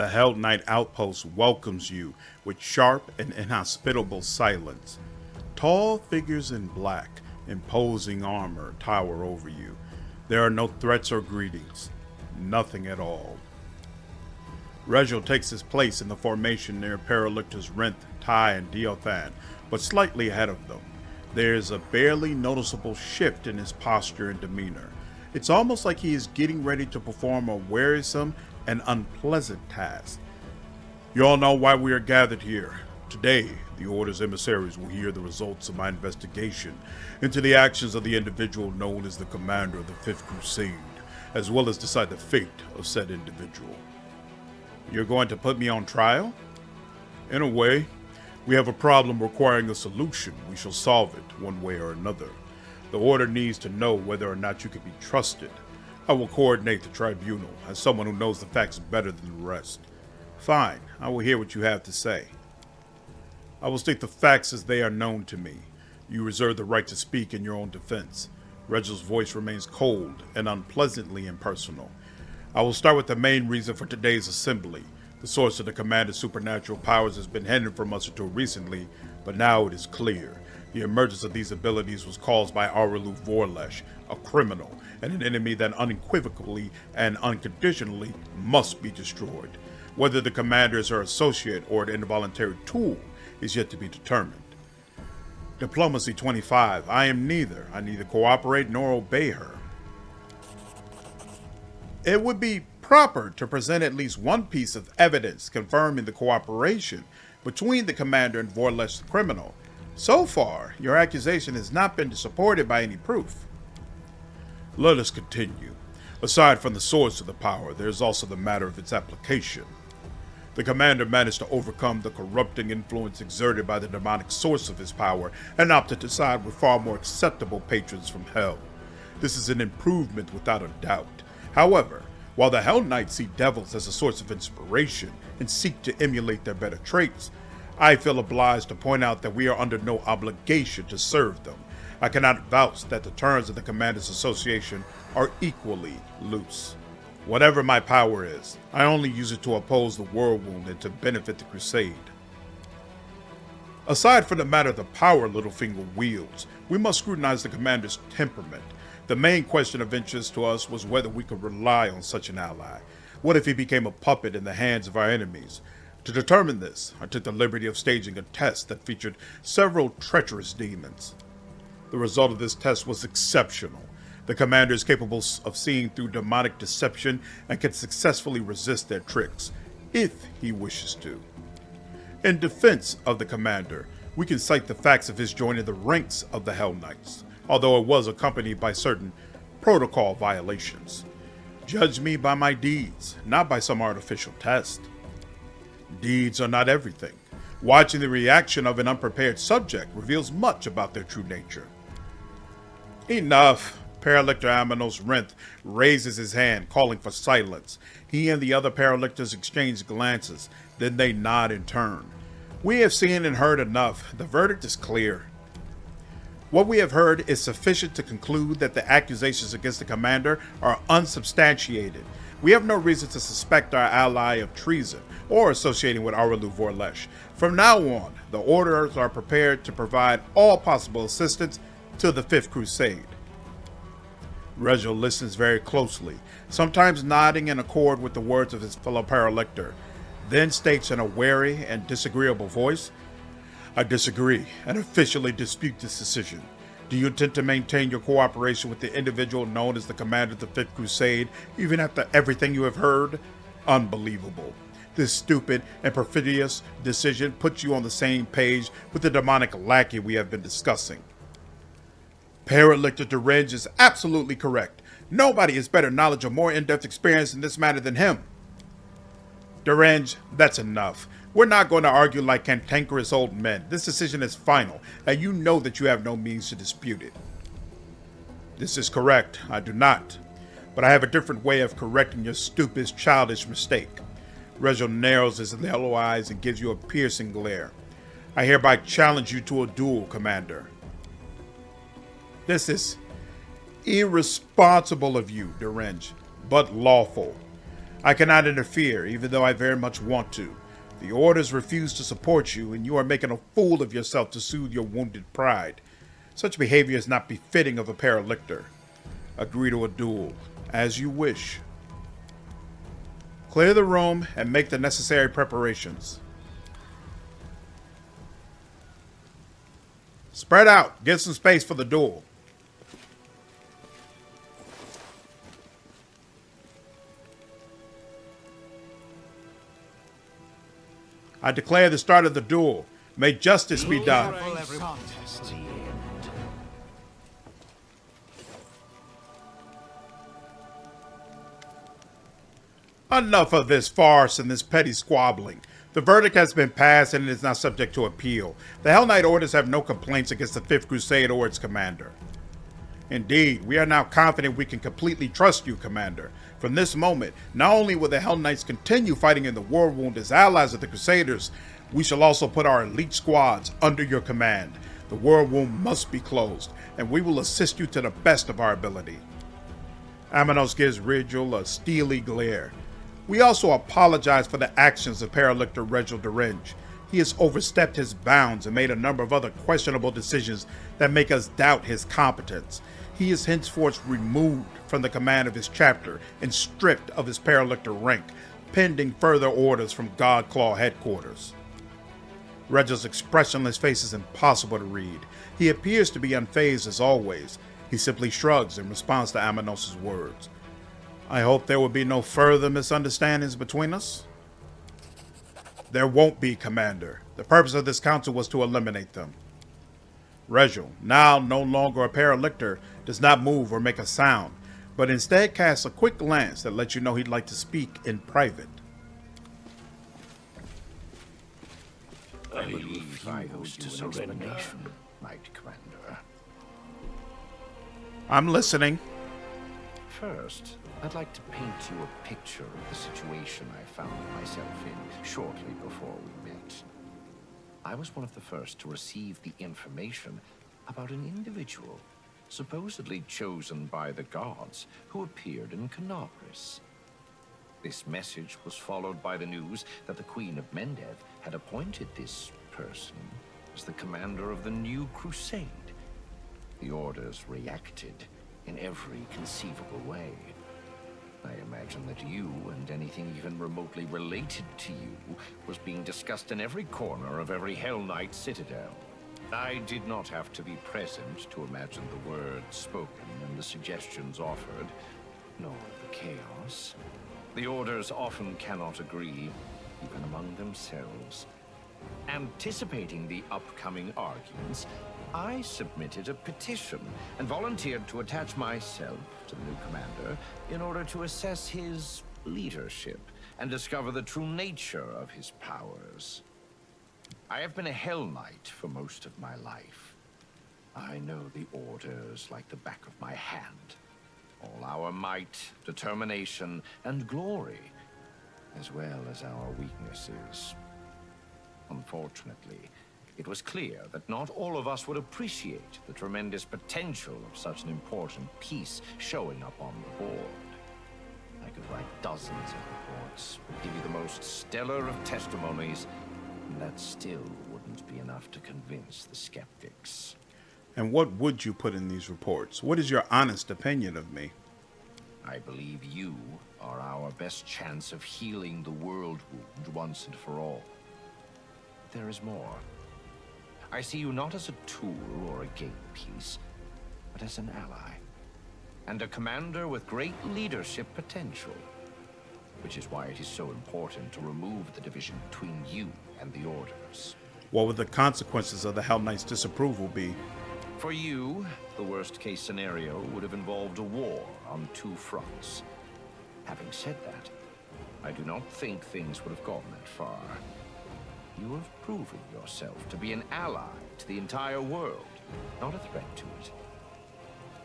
The Hellknight outpost welcomes you with sharp and inhospitable silence. Tall figures in black, imposing armor tower over you. There are no threats or greetings. Nothing at all. Regill takes his place in the formation near Paralictor's Rinth, Tai, and Diothan, but slightly ahead of them. There is a barely noticeable shift in his posture and demeanor. It's almost like he is getting ready to perform a wearisome and unpleasant task. You all know why we are gathered here. Today, the Order's emissaries will hear the results of my investigation into the actions of the individual known as the commander of the Fifth Crusade, as well as decide the fate of said individual. You're going to put me on trial? In a way, we have a problem requiring a solution. We shall solve it one way or another. The Order needs to know whether or not you can be trusted. I will coordinate the tribunal as someone who knows the facts better than the rest. Fine, I will hear what you have to say. I will state the facts as they are known to me. You reserve the right to speak in your own defense. Regill's voice remains cold and unpleasantly impersonal. I will start with the main reason for today's assembly. The source of the commander's supernatural powers has been hidden from us until recently, but now it is clear. The emergence of these abilities was caused by Areelu Vorlesh, a criminal, and an enemy that unequivocally and unconditionally must be destroyed. Whether the commander is her associate or an involuntary tool is yet to be determined. Diplomacy 25. I am neither. I neither cooperate nor obey her. It would be proper to present at least one piece of evidence confirming the cooperation between the commander and Vorlesh the criminal. So far, your accusation has not been supported by any proof. Let us continue. Aside from the source of the power, there is also the matter of its application. The commander managed to overcome the corrupting influence exerted by the demonic source of his power and opted to side with far more acceptable patrons from hell. This is an improvement without a doubt. However, while the Hellknights see devils as a source of inspiration and seek to emulate their better traits, I feel obliged to point out that we are under no obligation to serve them. I cannot vouch that the terms of the Commander's Association are equally loose. Whatever my power is, I only use it to oppose the Worldwound and to benefit the Crusade. Aside from the matter of the power Littlefinger wields, we must scrutinize the Commander's temperament. The main question of interest to us was whether we could rely on such an ally. What if he became a puppet in the hands of our enemies? To determine this, I took the liberty of staging a test that featured several treacherous demons. The result of this test was exceptional. The commander is capable of seeing through demonic deception and can successfully resist their tricks, if he wishes to. In defense of the commander, we can cite the facts of his joining the ranks of the Hellknights, although it was accompanied by certain protocol violations. Judge me by my deeds, not by some artificial test. Deeds are not everything. Watching the reaction of an unprepared subject reveals much about their true nature. Enough. Paralictor Aminos Rinth raises his hand, calling for silence. He and the other Paralictors exchange glances, then they nod in turn. We have seen and heard enough. The verdict is clear. What we have heard is sufficient to conclude that the accusations against the commander are unsubstantiated. We have no reason to suspect our ally of treason or associating with Areelu Vorlesh. From now on, the Orders are prepared to provide all possible assistance to the Fifth Crusade. Regill listens very closely, sometimes nodding in accord with the words of his fellow Paralictor, then states in a wary and disagreeable voice, I disagree and officially dispute this decision. Do you intend to maintain your cooperation with the individual known as the Commander of the Fifth Crusade, even after everything you have heard? Unbelievable. This stupid and perfidious decision puts you on the same page with the demonic lackey we have been discussing. Paralictor Derenge is absolutely correct. Nobody has better knowledge or more in-depth experience in this matter than him. Derenge, that's enough. We're not going to argue like cantankerous old men. This decision is final, and you know that you have no means to dispute it. This is correct. I do not. But I have a different way of correcting your stupid, childish mistake. Regill narrows his yellow eyes and gives you a piercing glare. I hereby challenge you to a duel, Commander. This is irresponsible of you, Derenge, but lawful. I cannot interfere, even though I very much want to. The orders refuse to support you, and you are making a fool of yourself to soothe your wounded pride. Such behavior is not befitting of a paralictor. Agree to a duel, as you wish. Clear the room and make the necessary preparations. Spread out. Get some space for the duel. I declare the start of the duel. May justice be done. Enough of this farce and this petty squabbling. The verdict has been passed and it is not subject to appeal. The Hellknight orders have no complaints against the 5th Crusade or its commander. Indeed, we are now confident we can completely trust you, Commander. From this moment, not only will the Hellknights continue fighting in the Worldwound as allies of the Crusaders, we shall also put our elite squads under your command. The Worldwound must be closed, and we will assist you to the best of our ability. Amanos gives Regill a steely glare. We also apologize for the actions of Paralictor Regill Derenge. He has overstepped his bounds and made a number of other questionable decisions that make us doubt his competence. He is henceforth removed from the command of his chapter and stripped of his Paralictor rank, pending further orders from Godclaw headquarters. Regill's expressionless face is impossible to read. He appears to be unfazed as always. He simply shrugs in response to Amanos' words. I hope there will be no further misunderstandings between us. There won't be, Commander. The purpose of this council was to eliminate them. Regill, now no longer a Paralictor, does not move or make a sound, but instead casts a quick glance that lets you know he'd like to speak in private. I believe I host to an explanation, Knight Commander. I'm listening. First, I'd like to paint you a picture of the situation I found myself in shortly before we met. I was one of the first to receive the information about an individual supposedly chosen by the gods who appeared in Canopris. This message was followed by the news that the Queen of Mendev had appointed this person as the commander of the new Crusade. The orders reacted in every conceivable way. I imagine that you and anything even remotely related to you was being discussed in every corner of every Hellknight citadel. I did not have to be present to imagine the words spoken and the suggestions offered, nor the chaos. The orders often cannot agree, even among themselves. Anticipating the upcoming arguments, I submitted a petition and volunteered to attach myself to the new commander in order to assess his leadership and discover the true nature of his powers. I have been a Hellknight for most of my life. I know the orders like the back of my hand. All our might, determination, and glory, as well as our weaknesses. Unfortunately, it was clear that not all of us would appreciate the tremendous potential of such an important piece showing up on the board. I could write dozens of reports, give you the most stellar of testimonies, and that still wouldn't be enough to convince the skeptics. And what would you put in these reports? What is your honest opinion of me? I believe you are our best chance of healing the Worldwound once and for all. But there is more. I see you not as a tool or a game piece, but as an ally. And a commander with great leadership potential. Which is why it is so important to remove the division between you and the orders. What would the consequences of the Hellknights' disapproval be? For you, the worst-case scenario would have involved a war on two fronts. Having said that, I do not think things would have gone that far. You have proven yourself to be an ally to the entire world, not a threat to it.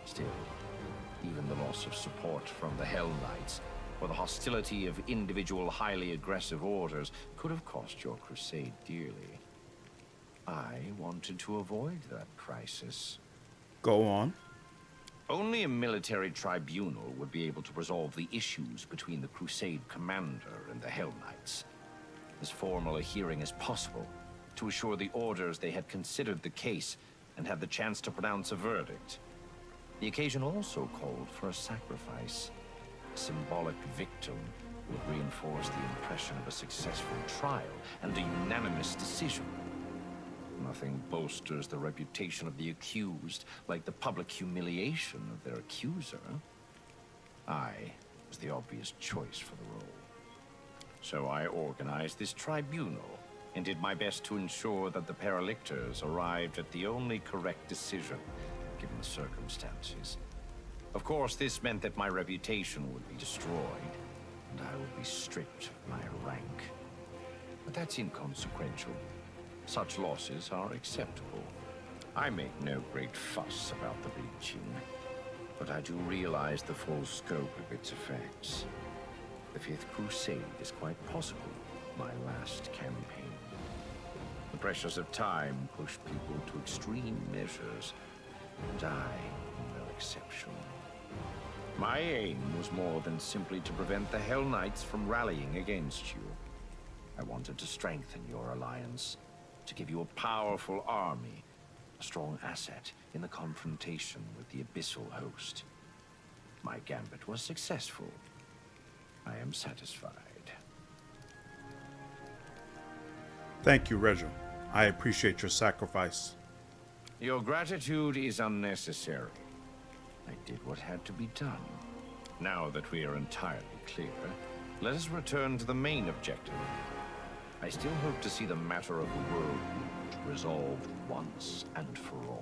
Still, even the loss of support from the Hellknights, or the hostility of individual highly aggressive orders, could have cost your crusade dearly. I wanted to avoid that crisis. Go on. Only a military tribunal would be able to resolve the issues between the Crusade commander and the Hellknights. As formal a hearing as possible, to assure the orders they had considered the case and had the chance to pronounce a verdict. The occasion also called for a sacrifice. A symbolic victim would reinforce the impression of a successful trial and a unanimous decision. Nothing bolsters the reputation of the accused like the public humiliation of their accuser. I was the obvious choice for the role. So I organized this tribunal and did my best to ensure that the paralictors arrived at the only correct decision, given the circumstances. Of course, this meant that my reputation would be destroyed, and I would be stripped of my rank. But that's inconsequential. Such losses are acceptable. I make no great fuss about the bleaching, but I do realize the full scope of its effects. The Fifth Crusade is quite possibly my last campaign. The pressures of time push people to extreme measures, and I am no exception. My aim was more than simply to prevent the Hellknights from rallying against you. I wanted to strengthen your alliance, to give you a powerful army, a strong asset in the confrontation with the abyssal host. My gambit was successful. I am satisfied. Thank you, Regill. I appreciate your sacrifice. Your gratitude is unnecessary. I did what had to be done. Now that we are entirely clear, let us return to the main objective. I still hope to see the matter of the Worldwound resolved once and for all.